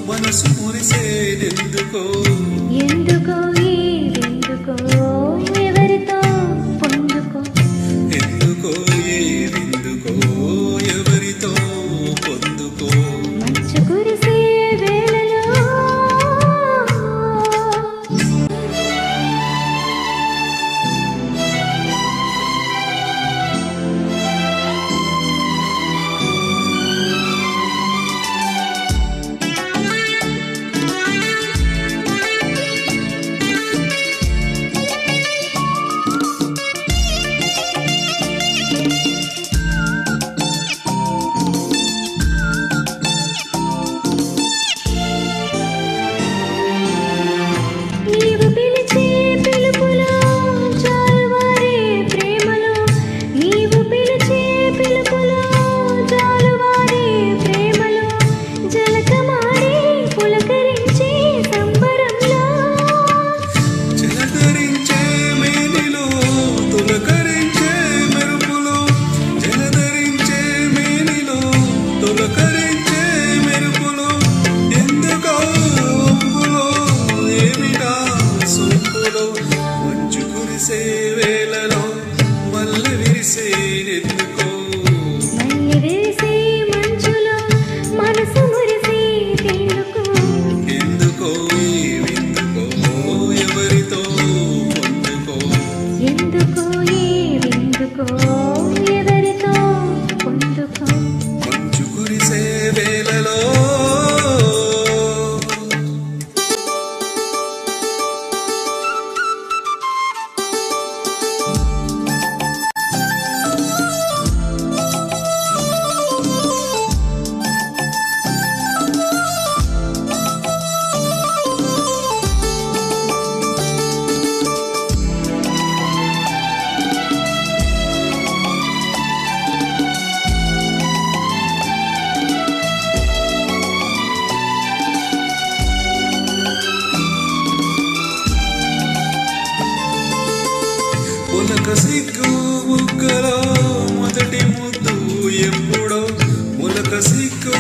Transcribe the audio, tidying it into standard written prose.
మనసు మురిసేదెందుకో ఎందుకో ఏదెందుకో ఎవరితో పొందుకో ఎందుకో ఏదెందుకో ఎవరితో పొందుకో మంచు కురిసే వేళలో వేళలో మల్లె విరిసేదెందుకో మల్లె విరిసే మంచులో మనసు మురిసేదెందుకో ఎందుకో ఏవెందుకో ఎవరితో పొందుకో ఎందుకో ఏవెందుకో ఎవరితో పొందుకో మంచు కురిసే వేళలో ములక సిగ్గు బుగ్గలో మొదటి ముద్దు ఎప్పుడో ములక సిగ్గు